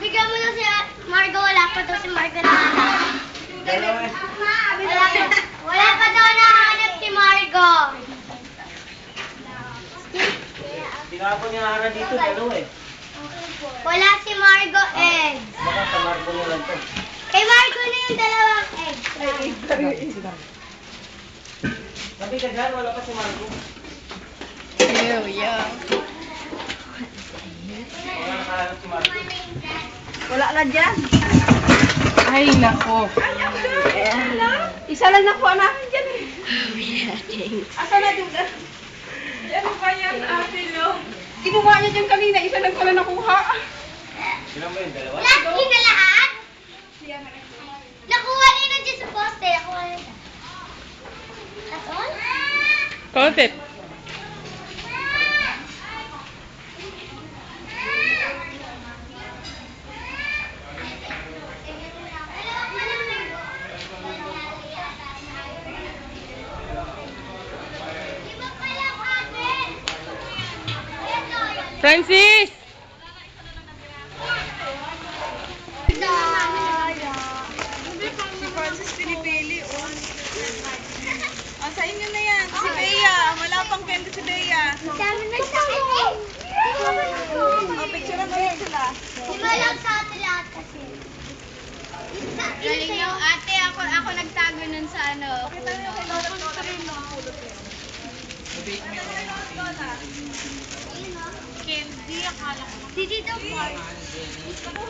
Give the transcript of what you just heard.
Bigyan mo na si Margo. Wala pa daw si Margo na hanap. Wala pa daw nahanap si Margo. Tinapon niya Hana dito, dalawa eh. Wala si Margo egg. Baka sa Marco niya lang to. Kay Margo na yung dalawang egg. Sabi ka dyan, wala pa si Marco. Yo. Wala nakahanap si Marco. Wala na dyan. Ay, nako. Isa lang nakuha namin dyan eh. Asa na dyan? Ano ba yan, ate, no? Kinuha niya dyan kanina, isa lang pala nakuha. Silang ba yung dalawa? Lagi na lahat? Nakuha niyo na dyan sa poste. Nakuha niyo na. That's all? Kontit. Francis! Si Francis pinipili, oh. Sa inyo na yan. Si Bea. Wala pang candy si Bea. Dami na sa akin. Oh, picture na ulit sila. Lima lang sa atin lahat kasi. Galing yung ate, ako nagtago nun sa ano. Candy, akala ko. Si Tito Mark.